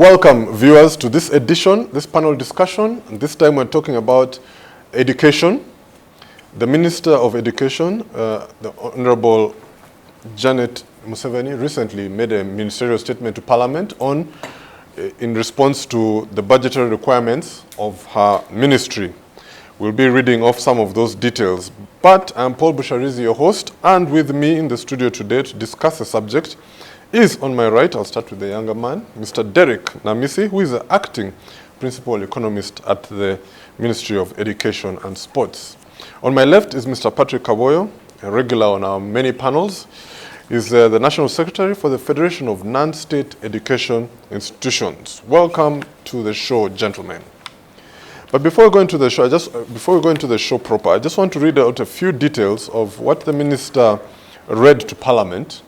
Welcome, viewers, to this edition, this panel discussion. And this time we're talking about education. The Minister of Education, the Honorable Janet Museveni, recently made a ministerial statement to Parliament in response to the budgetary requirements of her ministry. We'll be reading off some of those details. But I'm Paul Busharizi, your host, and with me in the studio today to discuss the subject is on my right, I'll start with the younger man, Mr. Derek Namisi, who is the acting principal economist at the Ministry of Education and Sports. On my left is Mr. Patrick Kaboyo, a regular on our many panels. He's the National Secretary for the Federation of Non-State Education Institutions. Welcome to the show, gentlemen. But before we go into the show, proper, I just want to read out a few details of what the minister read to Parliament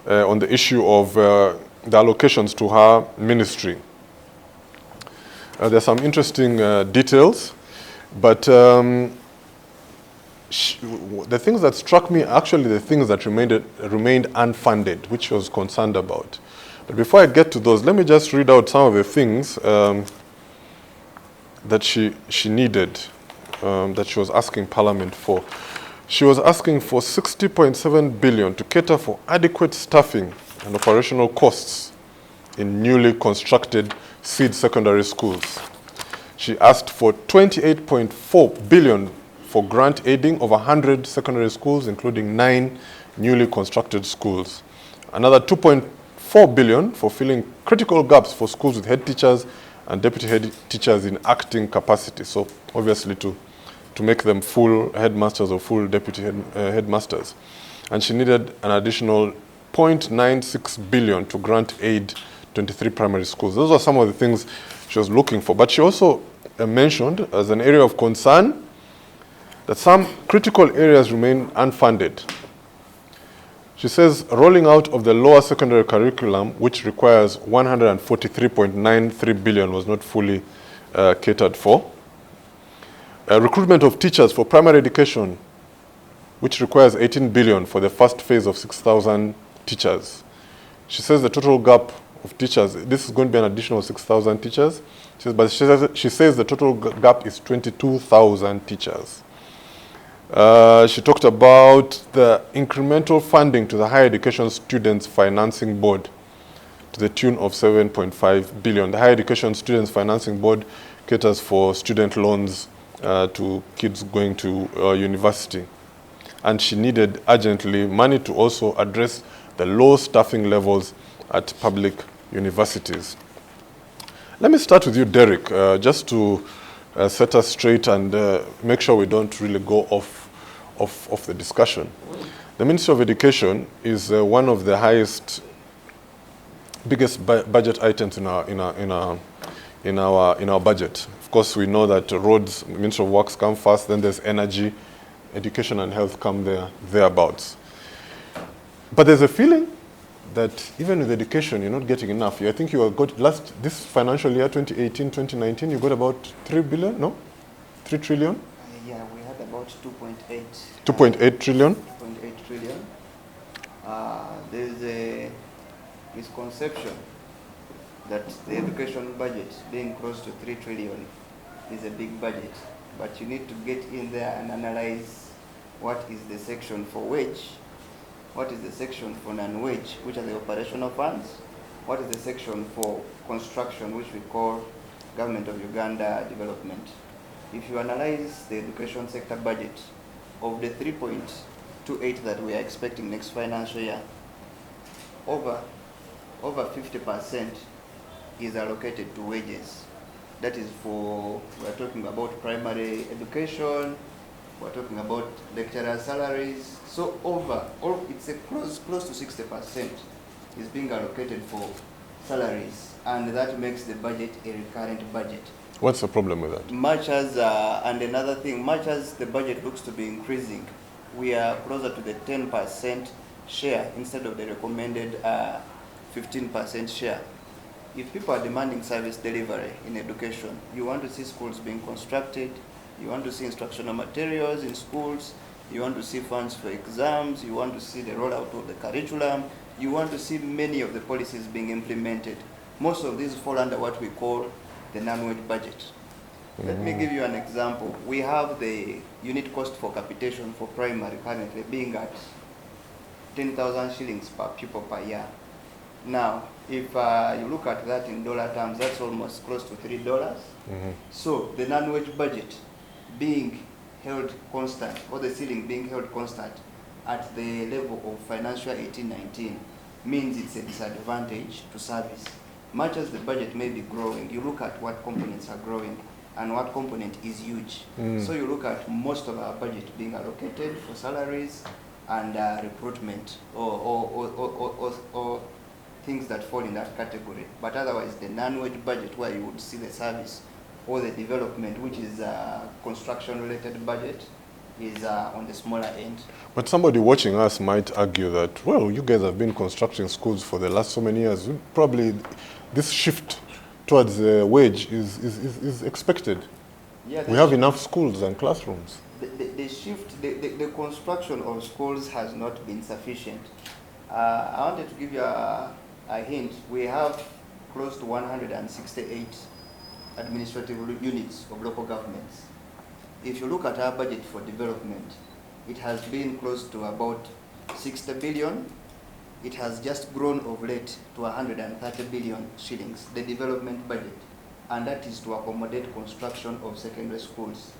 on the issue of the allocations to her ministry. There's some interesting details, but the things that struck me are actually the things that remained unfunded, which she was concerned about. But before I get to those, let me just read out some of the things that she needed, that she was asking Parliament for. She was asking for 60.7 billion to cater for adequate staffing and operational costs in newly constructed seed secondary schools. She asked for 28.4 billion for grant aiding of 100 secondary schools, including 9 newly constructed schools. Another 2.4 billion for filling critical gaps for schools with head teachers and deputy head teachers in acting capacity. So obviously to make them full headmasters or full deputy headmasters. And she needed an additional 0.96 billion to grant aid 23 primary schools. Those are some of the things she was looking for. But she also mentioned as an area of concern that some critical areas remain unfunded. She says rolling out of the lower secondary curriculum, which requires 143.93 billion, was not fully catered for. Recruitment of teachers for primary education, which requires 18 billion for the first phase of 6,000 teachers. She says the total gap of teachers, this is going to be an additional 6,000 teachers, she says the total gap is 22,000 teachers. She talked about the incremental funding to the Higher Education Students Financing Board to the tune of 7.5 billion. The Higher Education Students Financing Board caters for student loans to kids going to university. And she needed urgently money to also address the low staffing levels at public universities. Let me start with you, Derek, just to set us straight and make sure we don't really go off the discussion. The Ministry of Education is one of the biggest budget items in our budget. Of course, we know that roads, Ministry of Works come first, then there's energy, education and health come thereabouts. But there's a feeling that even with education, you're not getting enough. I think you got this financial year, 2018, 2019, you got about 3 billion, no? 3 trillion? Yeah, we had about 2.8. 2.8 trillion? 2.8 trillion. There's a misconception that the education budget being close to 3 trillion is a big budget, but you need to get in there and analyze what is the section for wage, what is the section for non-wage, which are the operational funds, what is the section for construction, which we call Government of Uganda Development. If you analyze the education sector budget, of the 3.28 that we are expecting next financial year, over 50% is allocated to wages. That is we're talking about primary education, we're talking about lecturer salaries. So it's close to 60% is being allocated for salaries, and that makes the budget a recurrent budget. What's the problem with that? Much as, and another thing, much as the budget looks to be increasing, we are closer to the 10% share instead of the recommended 15% share. If people are demanding service delivery in education, you want to see schools being constructed, you want to see instructional materials in schools, you want to see funds for exams, you want to see the rollout of the curriculum, you want to see many of the policies being implemented. most of these fall under what we call the non-wage budget. Let me give you an example. We have the unit cost for capitation for primary currently being at 10,000 shillings per pupil per year. Now, if you look at that in dollar terms, that's almost close to $3. So the non-wage budget being held constant, or the ceiling being held constant at the level of financial 18-19 means it's a disadvantage to service. Much as the budget may be growing, you look at what components are growing and what component is huge. So you look at most of our budget being allocated for salaries and recruitment or things that fall in that category. But otherwise, the non-wage budget, where you would see the service or the development, which is construction-related budget, is on the smaller end. But somebody watching us might argue that, well, you guys have been constructing schools for the last so many years. Probably this shift towards the wage is expected. Yeah, we have enough schools and classrooms. The shift, the construction of schools has not been sufficient. I wanted to give you a hint. We have close to 168 administrative units of local governments. If you look at our budget for development, it has been close to about 60 billion. It has just grown of late to 130 billion shillings, the development budget, and that is to accommodate construction of secondary schools.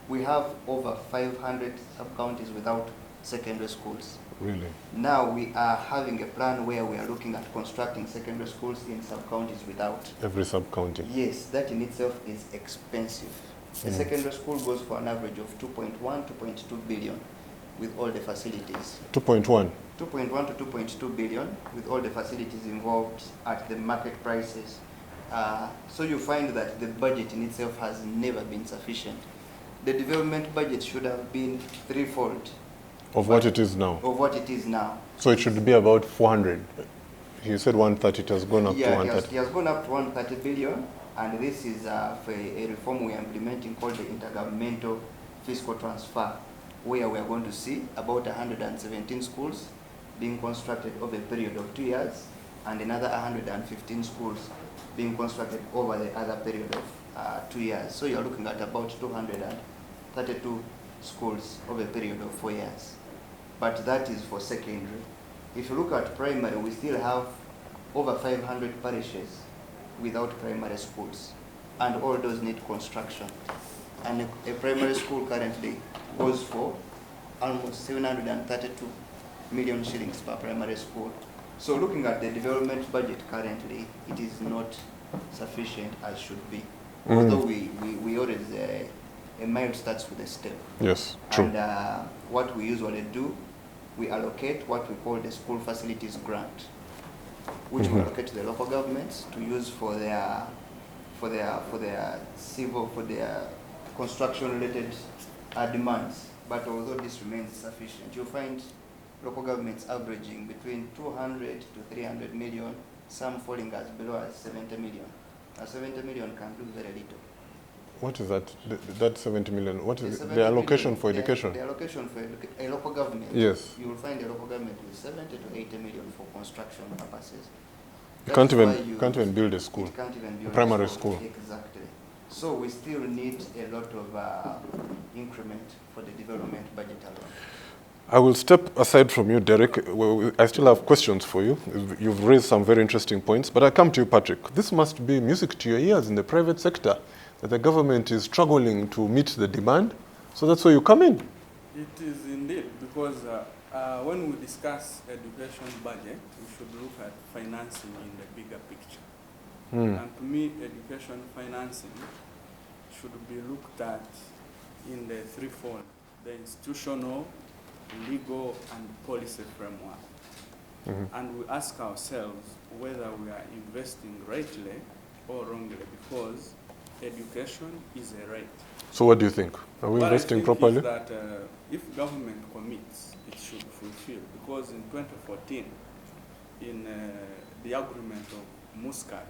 We have over 500 sub-counties without secondary schools. Really? Now we are having a plan where we are looking at constructing secondary schools in sub-counties without. Every sub-county? Yes, that in itself is expensive. A secondary school goes for an average of 2.1, 2.2 billion with all the facilities. 2.1? 2.1 to 2.2 billion with all the facilities involved at the market prices. So you find that the budget in itself has never been sufficient. The development budget should have been threefold. Of what it is now? Of what it is now. So it should be about 400. You said 130, it has gone up to 130. It has gone up to 130 billion, and this is for a reform we are implementing called the intergovernmental fiscal transfer, where we are going to see about 117 schools being constructed over a period of 2 years, and another 115 schools being constructed over the other period of 2 years. So you're looking at about 232 schools over a period of 4 years. But that is for secondary. If you look at primary, we still have over 500 parishes without primary schools, and all those need construction. And a primary school currently goes for almost 732 million shillings per primary school. So looking at the development budget currently, it is not sufficient as should be. Although we always a mile starts with a step. Yes, true. And what we usually do, we allocate what we call the school facilities grant, which we allocate to the local governments to use for their construction-related demands. But although this remains sufficient, you'll find local governments averaging between 200 to 300 million, some falling as below as 70 million. 70 million can do very little. What is that? That 70 million? What is the allocation for education? The allocation for a local government. Yes. You will find a local government with 70 to 80 million for construction purposes. You can't even build a school. It can't even build a primary a school. Exactly. So we still need a lot of increment for the development budget alone. I will step aside from you, Derek. I still have questions for you. You've raised some very interesting points, but I come to you, Patrick. This must be music to your ears in the private sector, that the government is struggling to meet the demand, so that's where you come in. It is indeed, because when we discuss education budget, we should look at financing in the bigger picture. And to me, education financing should be looked at in the threefold: the institutional, legal, and policy framework. And we ask ourselves whether we are investing rightly or wrongly, because education is a right. So what do you think? Are we investing properly? Is that if government commits, it should fulfill. Because in 2014, in the agreement of Muscat,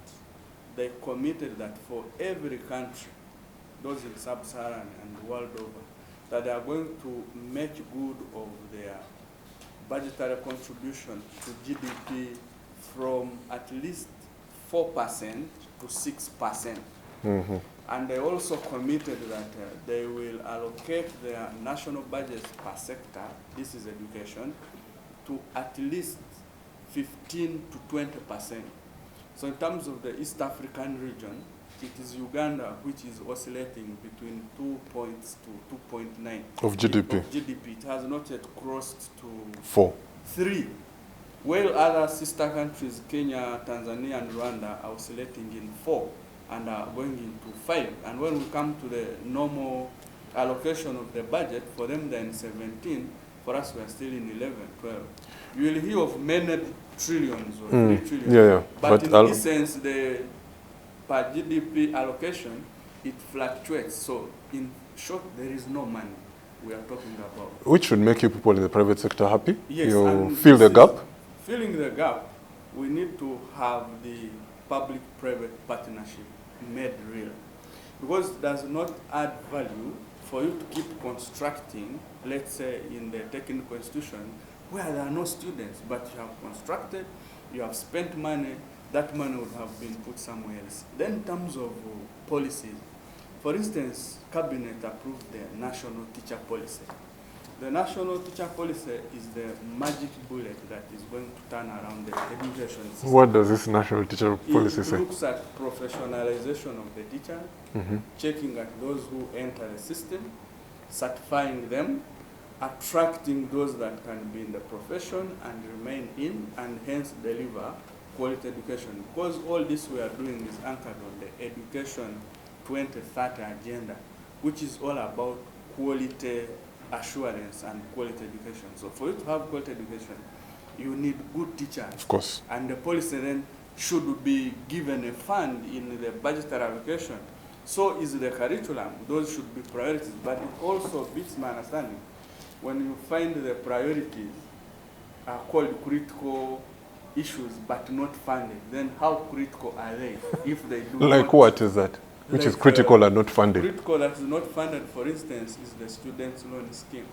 they committed that for every country, those in sub-Saharan and the world over, that they are going to make good of their budgetary contribution to GDP from at least 4% to 6%. And they also committed that they will allocate their national budgets per sector, this is education, to at least 15 to 20%. So in terms of the East African region, it is Uganda which is oscillating between 2 points to 2.9 of GDP. It has not yet crossed to 4. 3. While other sister countries, Kenya, Tanzania, and Rwanda, are oscillating in 4 and are going into 5. And when we come to the normal allocation of the budget, for them they're in 17. For us, we are still in 11, 12. You will hear of many trillions or 3 trillion. Yeah. But in essence, the per GDP allocation, it fluctuates. So in short, there is no money we are talking about. Which should make you people in the private sector happy? Yes. You feel the gap? Filling the gap, we need to have the public-private partnership made real. Because it does not add value for you to keep constructing, let's say in the technical institution, where there are no students, but you have constructed, you have spent money, that money would have been put somewhere else. Then in terms of policies, for instance, Cabinet approved the National Teacher Policy. The National Teacher Policy is the magic bullet that is going to turn around the education system. What does this National Teacher Policy say? It looks at professionalization of the teacher, checking at those who enter the system, certifying them, attracting those that can be in the profession and remain in, and hence deliver quality education. Because all this we are doing is anchored on the Education 2030 agenda, which is all about quality assurance and quality education. So for you to have quality education, you need good teachers. Of course. And the policy then should be given a fund in the budgetary allocation. So is the curriculum. Those should be priorities. But it also beats my understanding. When you find the priorities are called critical issues but not funded, then how critical are they if they do Like not? what is that? Which is critical and not funded? Critical that is not funded, for instance, is the students' loan scheme.